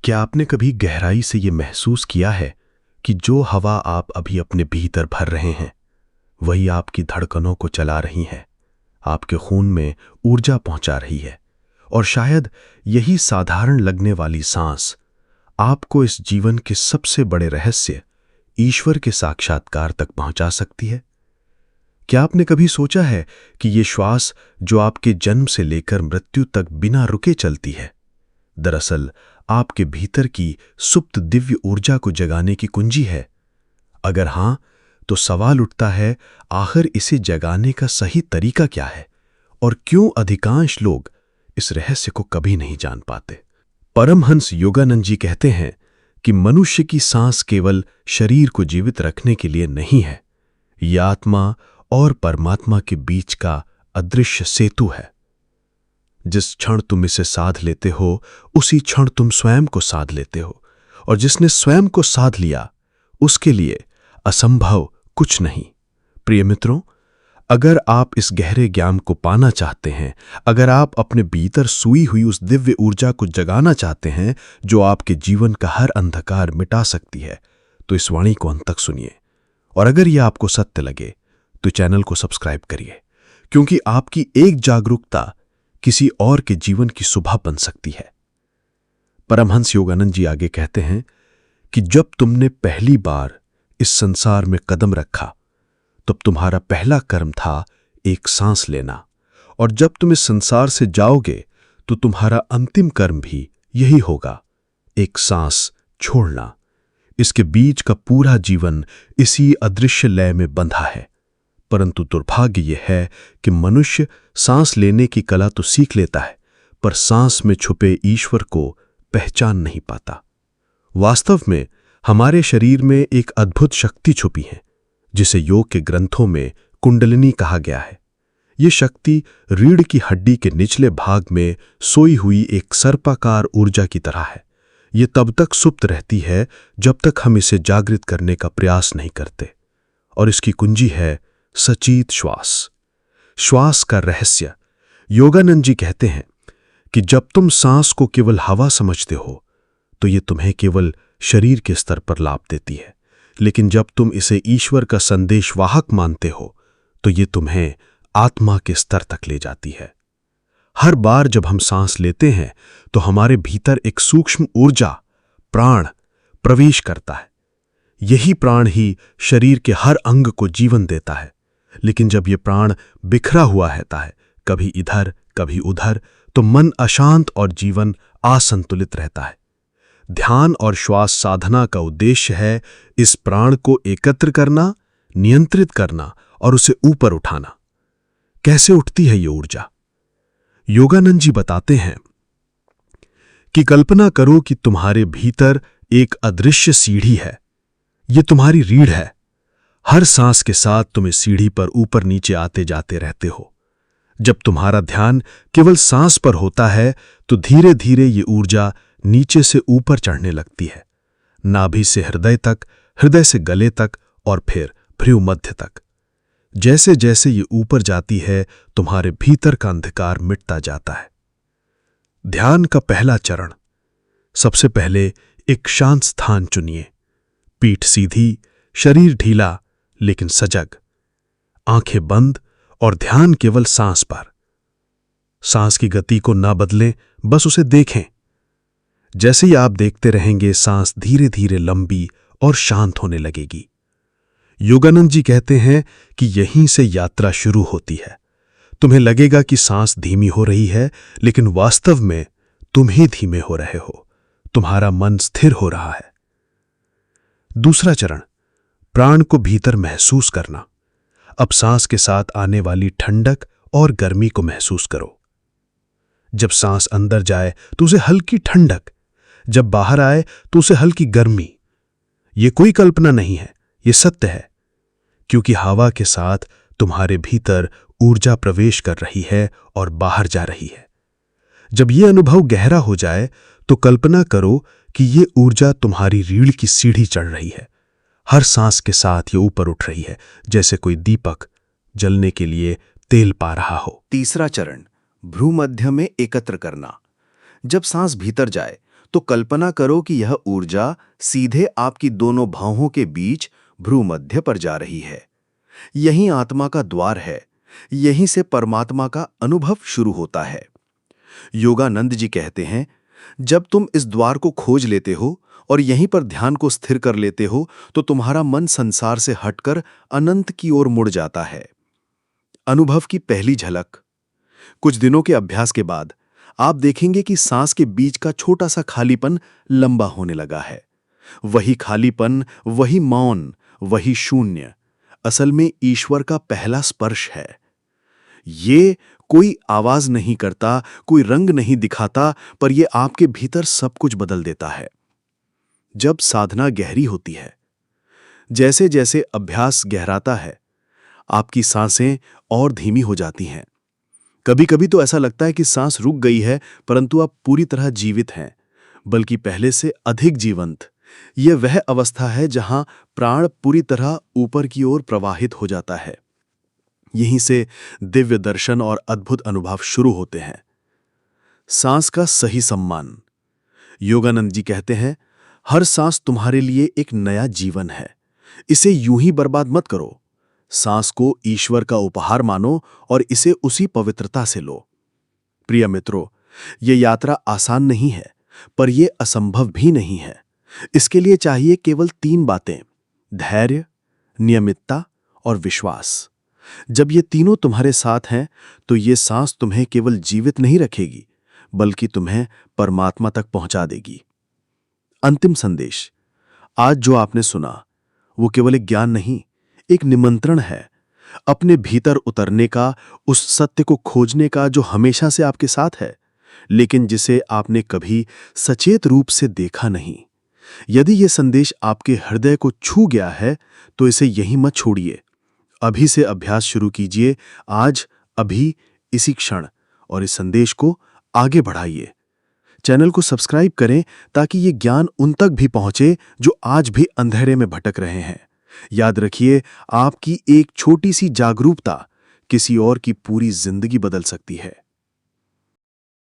क्या आपने कभी गहराई से ये महसूस किया है कि जो हवा आप अभी अपने भीतर भर रहे हैं वही आपकी धड़कनों को चला रही है, आपके खून में ऊर्जा पहुंचा रही है, और शायद यही साधारण लगने वाली सांस आपको इस जीवन के सबसे बड़े रहस्य ईश्वर के साक्षात्कार तक पहुंचा सकती है। क्या आपने कभी सोचा है कि ये श्वास जो आपके जन्म से लेकर मृत्यु तक बिना रुके चलती है, दरअसल आपके भीतर की सुप्त दिव्य ऊर्जा को जगाने की कुंजी है? अगर हां, तो सवाल उठता है, आखिर इसे जगाने का सही तरीका क्या है और क्यों अधिकांश लोग इस रहस्य को कभी नहीं जान पाते? परमहंस योगानंद जी कहते हैं कि मनुष्य की सांस केवल शरीर को जीवित रखने के लिए नहीं है, यह आत्मा और परमात्मा के बीच का अदृश्य सेतु है। जिस क्षण तुम इसे साध लेते हो, उसी क्षण तुम स्वयं को साध लेते हो, और जिसने स्वयं को साध लिया उसके लिए असंभव कुछ नहीं। प्रिय मित्रों, अगर आप इस गहरे ज्ञान को पाना चाहते हैं, अगर आप अपने भीतर सोई हुई उस दिव्य ऊर्जा को जगाना चाहते हैं जो आपके जीवन का हर अंधकार मिटा सकती है, तो इस वाणी को अंत तक सुनिए। और अगर यह आपको सत्य लगे तो चैनल को सब्सक्राइब करिए, क्योंकि आपकी एक जागरूकता किसी और के जीवन की सुबह बन सकती है। परमहंस योगानंद जी आगे कहते हैं कि जब तुमने पहली बार इस संसार में कदम रखा, तब तुम्हारा पहला कर्म था एक सांस लेना, और जब तुम इस संसार से जाओगे तो तुम्हारा अंतिम कर्म भी यही होगा, एक सांस छोड़ना। इसके बीच का पूरा जीवन इसी अदृश्य लय में बंधा है। परंतु दुर्भाग्य यह है कि मनुष्य सांस लेने की कला तो सीख लेता है, पर सांस में छुपे ईश्वर को पहचान नहीं पाता। वास्तव में हमारे शरीर में एक अद्भुत शक्ति छुपी है, जिसे योग के ग्रंथों में कुंडलिनी कहा गया है। ये शक्ति रीढ़ की हड्डी के निचले भाग में सोई हुई एक सर्पाकार ऊर्जा की तरह है। ये तब तक सुप्त रहती है जब तक हम इसे जागृत करने का प्रयास नहीं करते, और इसकी कुंजी है सचेत श्वास। श्वास का रहस्य योगानंद जी कहते हैं कि जब तुम सांस को केवल हवा समझते हो तो ये तुम्हें केवल शरीर के स्तर पर लाभ देती है, लेकिन जब तुम इसे ईश्वर का संदेशवाहक मानते हो तो ये तुम्हें आत्मा के स्तर तक ले जाती है। हर बार जब हम सांस लेते हैं तो हमारे भीतर एक सूक्ष्म ऊर्जा, प्राण, प्रवेश करता है। यही प्राण ही शरीर के हर अंग को जीवन देता है। लेकिन जब ये प्राण बिखरा हुआ रहता है, कभी इधर कभी उधर, तो मन अशांत और जीवन असंतुलित रहता है। ध्यान और श्वास साधना का उद्देश्य है इस प्राण को एकत्र करना, नियंत्रित करना और उसे ऊपर उठाना। कैसे उठती है ये ऊर्जा? योगानंद जी बताते हैं कि कल्पना करो कि तुम्हारे भीतर एक अदृश्य सीढ़ी है। ये तुम्हारी रीढ़ है। हर सांस के साथ तुम इस सीढ़ी पर ऊपर नीचे आते जाते रहते हो। जब तुम्हारा ध्यान केवल सांस पर होता है तो धीरे धीरे ये ऊर्जा नीचे से ऊपर चढ़ने लगती है, नाभि से हृदय तक, हृदय से गले तक और फिर भ्रू मध्य तक। जैसे जैसे ये ऊपर जाती है, तुम्हारे भीतर का अंधकार मिटता जाता है। ध्यान का पहला चरण, सबसे पहले एक शांत स्थान चुनिए। पीठ सीधी, शरीर ढीला लेकिन सजग, आंखें बंद और ध्यान केवल सांस पर। सांस की गति को ना बदलें, बस उसे देखें। जैसे ही आप देखते रहेंगे, सांस धीरे धीरे लंबी और शांत होने लगेगी। योगानंद जी कहते हैं कि यहीं से यात्रा शुरू होती है। तुम्हें लगेगा कि सांस धीमी हो रही है, लेकिन वास्तव में तुम ही धीमे हो रहे हो। तुम्हारा मन स्थिर हो रहा है। दूसरा चरण, प्राण को भीतर महसूस करना। अब सांस के साथ आने वाली ठंडक और गर्मी को महसूस करो। जब सांस अंदर जाए तो उसे हल्की ठंडक, जब बाहर आए तो उसे हल्की गर्मी। यह कोई कल्पना नहीं है, यह सत्य है, क्योंकि हवा के साथ तुम्हारे भीतर ऊर्जा प्रवेश कर रही है और बाहर जा रही है। जब यह अनुभव गहरा हो जाए तो कल्पना करो कि यह ऊर्जा तुम्हारी रीढ़ की सीढ़ी चढ़ रही है। हर सांस के साथ ये ऊपर उठ रही है, जैसे कोई दीपक जलने के लिए तेल पा रहा हो। तीसरा चरण, भ्रू मध्य में एकत्र करना। जब सांस भीतर जाए तो कल्पना करो कि यह ऊर्जा सीधे आपकी दोनों भौहों के बीच भ्रूमध्य पर जा रही है। यही आत्मा का द्वार है, यहीं से परमात्मा का अनुभव शुरू होता है। योगानंद जी कहते हैं, जब तुम इस द्वार को खोज लेते हो और यहीं पर ध्यान को स्थिर कर लेते हो, तो तुम्हारा मन संसार से हटकर अनंत की ओर मुड़ जाता है। अनुभव की पहली झलक। कुछ दिनों के अभ्यास के बाद आप देखेंगे कि सांस के बीच का छोटा सा खालीपन लंबा होने लगा है। वही खालीपन, वही मौन, वही शून्य असल में ईश्वर का पहला स्पर्श है। ये कोई आवाज नहीं करता, कोई रंग नहीं दिखाता, पर यह आपके भीतर सब कुछ बदल देता है। जब साधना गहरी होती है, जैसे जैसे अभ्यास गहराता है, आपकी सांसें और धीमी हो जाती हैं। कभी कभी तो ऐसा लगता है कि सांस रुक गई है, परंतु आप पूरी तरह जीवित हैं, बल्कि पहले से अधिक जीवंत। यह वह अवस्था है जहां प्राण पूरी तरह ऊपर की ओर प्रवाहित हो जाता है। यहीं से दिव्य दर्शन और अद्भुत अनुभव शुरू होते हैं। सांस का सही सम्मान। योगानंद जी कहते हैं, हर सांस तुम्हारे लिए एक नया जीवन है। इसे यूं ही बर्बाद मत करो। सांस को ईश्वर का उपहार मानो और इसे उसी पवित्रता से लो। प्रिय मित्रों, यह यात्रा आसान नहीं है, पर यह असंभव भी नहीं है। इसके लिए चाहिए केवल 3 बातें: धैर्य, नियमितता और विश्वास। जब ये तीनों तुम्हारे साथ हैं, तो ये सांस तुम्हें केवल जीवित नहीं रखेगी, बल्कि तुम्हें परमात्मा तक पहुंचा देगी। अंतिम संदेश। आज जो आपने सुना, वो केवल एक ज्ञान नहीं, एक निमंत्रण है अपने भीतर उतरने का, उस सत्य को खोजने का जो हमेशा से आपके साथ है, लेकिन जिसे आपने कभी सचेत रूप से देखा नहीं। यदि यह संदेश आपके हृदय को छू गया है, तो इसे यहीं मत छोड़िए। अभी से अभ्यास शुरू कीजिए, आज, अभी, इसी क्षण, और इस संदेश को आगे बढ़ाइए। चैनल को सब्सक्राइब करें ताकि ये ज्ञान उन तक भी पहुंचे जो आज भी अंधेरे में भटक रहे हैं। याद रखिए, आपकी एक छोटी सी जागरूकता किसी और की पूरी जिंदगी बदल सकती है।